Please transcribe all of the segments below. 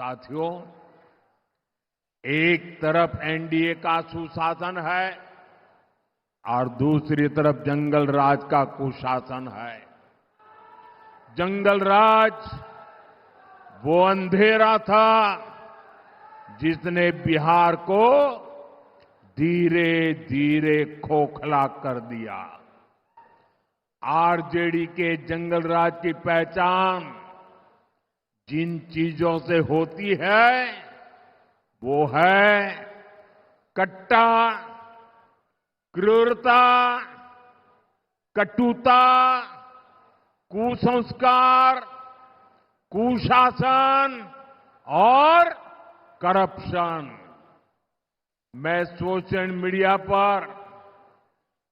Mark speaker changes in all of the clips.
Speaker 1: साथियों, एक तरफ एनडीए का सुशासन है और दूसरी तरफ जंगल राज का कुशासन है। जंगल राज वो अंधेरा था जिसने बिहार को धीरे धीरे खोखला कर दिया। आरजेडी के जंगल राज की पहचान जिन चीजों से होती है वो है कट्टा, क्रूरता, कटुता, कुसंस्कार, कुशासन और करप्शन। मैं सोशल मीडिया पर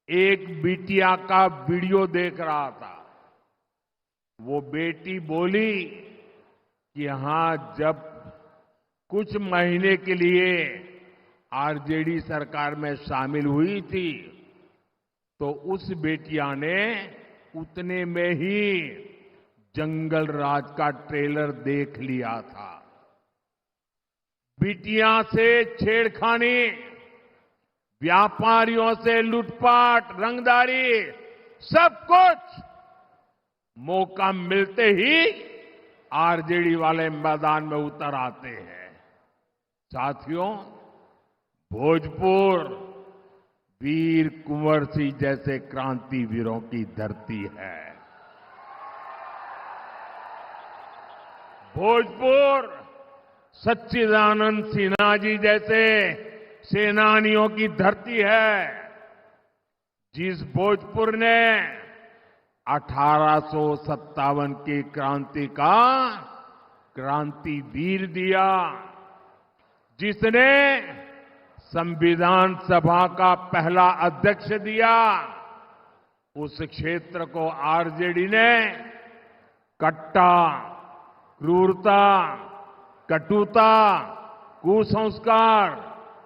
Speaker 1: एक बिटिया का वीडियो देख रहा था। वो बेटी बोली कि हां, जब कुछ महीने के लिए आरजेडी सरकार में शामिल हुई थी तो उस बेटिया ने उतने में ही जंगल राज का ट्रेलर देख लिया था। बिटिया से छेड़खानी, व्यापारियों से लूटपाट, रंगदारी, सब कुछ मौका मिलते ही आरजेडी वाले मैदान में उतर आते हैं। साथियों, भोजपुर वीर कुंवर सिंह जैसे क्रांतिवीरों की धरती है। भोजपुर सच्चिदानंद सिन्हा जी जैसे सेनानियों की धरती है। जिस भोजपुर ने 1857 की क्रांति का क्रांतिवीर दिया, जिसने संविधान सभा का पहला अध्यक्ष दिया, उस क्षेत्र को आरजेडी ने कट्टा, क्रूरता, कटुता, कुसंस्कार,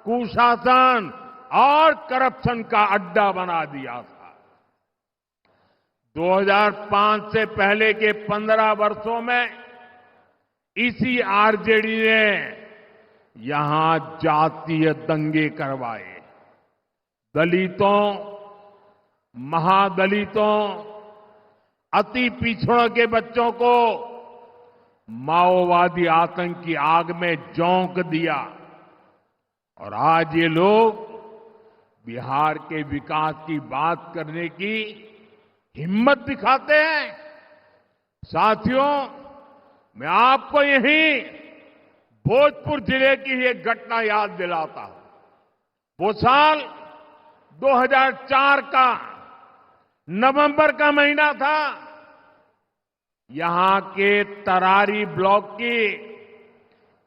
Speaker 1: कुशासन और करप्शन का अड्डा बना दिया था। 2005 से पहले के 15 वर्षों में इसी आरजेडी ने यहां जातीय दंगे करवाए। दलितों, महादलितों, अति पिछड़ों के बच्चों को माओवादी आतंक की आग में झोंक दिया और आज ये लोग बिहार के विकास की बात करने की हिम्मत दिखाते हैं। साथियों, मैं आपको यही भोजपुर जिले की एक घटना याद दिलाता हूं। वो साल 2004 का नवंबर का महीना था। यहां के तरारी ब्लॉक की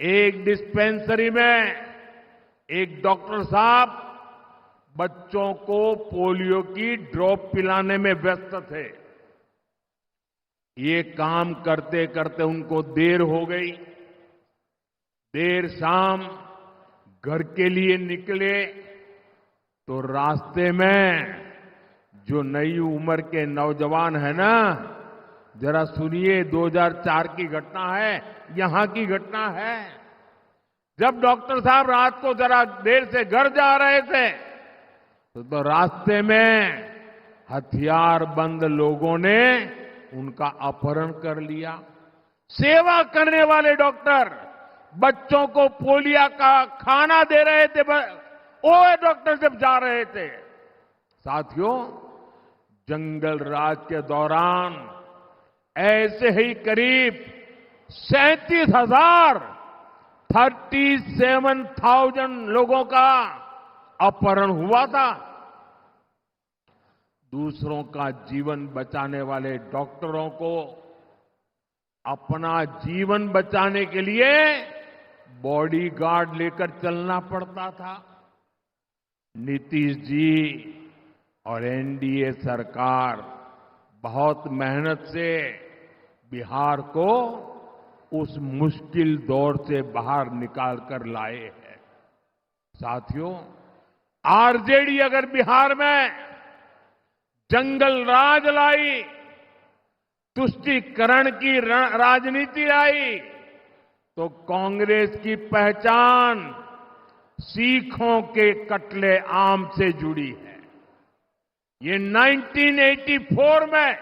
Speaker 1: एक डिस्पेंसरी में एक डॉक्टर साहब बच्चों को पोलियो की ड्रॉप पिलाने में व्यस्त थे। ये काम करते करते उनको देर हो गई। देर शाम घर के लिए निकले तो रास्ते में जो नई उम्र के नौजवान है ना, जरा सुनिए, 2004 की घटना है, यहां की घटना है। जब डॉक्टर साहब रात को जरा देर से घर जा रहे थे तो रास्ते में हथियारबंद लोगों ने उनका अपहरण कर लिया। सेवा करने वाले डॉक्टर बच्चों को पोलियो का खाना दे रहे थे, वो डॉक्टर जब जा रहे थे। साथियों, जंगल राज के दौरान ऐसे ही करीब 37,000 लोगों का अपहरण हुआ था। दूसरों का जीवन बचाने वाले डॉक्टरों को अपना जीवन बचाने के लिए बॉडीगार्ड लेकर चलना पड़ता था। नीतीश जी और एनडीए सरकार बहुत मेहनत से बिहार को उस मुश्किल दौर से बाहर निकाल कर लाए हैं। साथियों, आरजेडी अगर बिहार में जंगल राज लाई, तुष्टीकरण की राजनीति आई, तो कांग्रेस की पहचान सीखों के कटले आम से जुड़ी है। ये 1984 में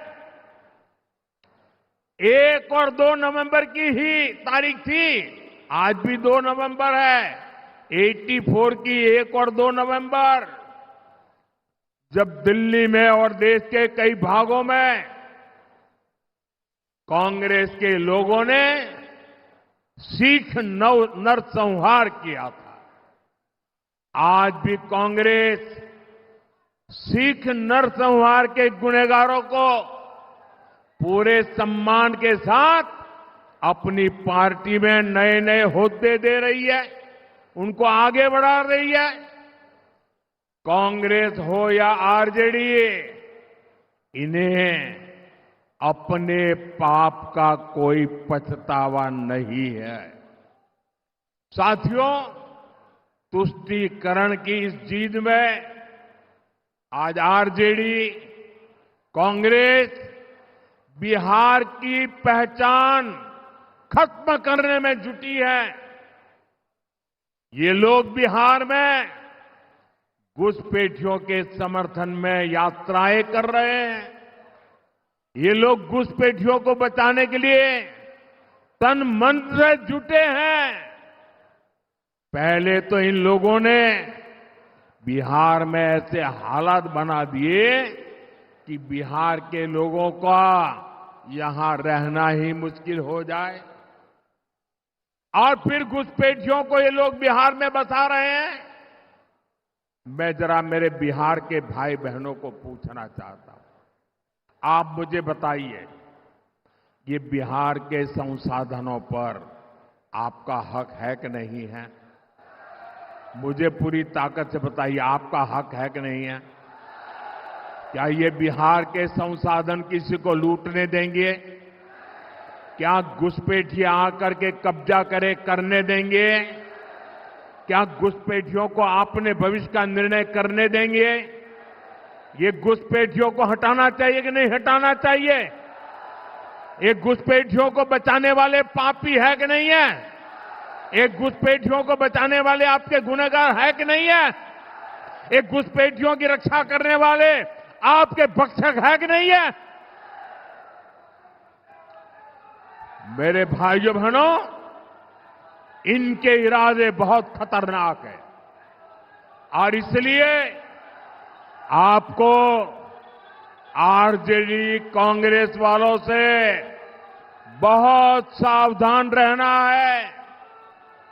Speaker 1: 1 और 2 नवंबर की ही तारीख थी। आज भी 2 नवंबर है। 84 की 1 और 2 नवंबर, जब दिल्ली में और देश के कई भागों में कांग्रेस के लोगों ने सिख नरसंहार किया था। आज भी कांग्रेस सिख नरसंहार के गुनहगारों को पूरे सम्मान के साथ अपनी पार्टी में नए नए होद्दे दे रही है, उनको आगे बढ़ा रही है। कांग्रेस हो या आरजेडी, इन्हें अपने पाप का कोई पछतावा नहीं है। साथियों, तुष्टीकरण की इस जीत में आज आरजेडी, कांग्रेस बिहार की पहचान खत्म करने में जुटी है। ये लोग बिहार में घुसपैठियों के समर्थन में यात्राएं कर रहे हैं। ये लोग घुसपैठियों को बचाने के लिए तन मन से जुटे हैं। पहले तो इन लोगों ने बिहार में ऐसे हालात बना दिए कि बिहार के लोगों का यहां रहना ही मुश्किल हो जाए, और फिर घुसपैठियों को ये लोग बिहार में बसा रहे हैं। मैं जरा मेरे बिहार के भाई बहनों को पूछना चाहता हूं, आप मुझे बताइए, ये बिहार के संसाधनों पर आपका हक है कि नहीं है? मुझे पूरी ताकत से बताइए, आपका हक है कि नहीं है? क्या ये बिहार के संसाधन किसी को लूटने देंगे? क्या घुसपैठिए आकर के कब्जा करने देंगे? क्या घुसपैठियों को अपने भविष्य का निर्णय करने देंगे? ये घुसपैठियों को हटाना चाहिए कि नहीं हटाना चाहिए? ये घुसपैठियों को बचाने वाले पापी है कि नहीं है? एक घुसपैठियों को बचाने वाले आपके गुनहगार है कि नहीं है? एक घुसपैठियों की रक्षा करने वाले आपके भक्षक है कि नहीं है? मेरे भाइयों बहनों, इनके इरादे बहुत खतरनाक हैं, और इसलिए आपको आरजेडी कांग्रेस वालों से बहुत सावधान रहना है।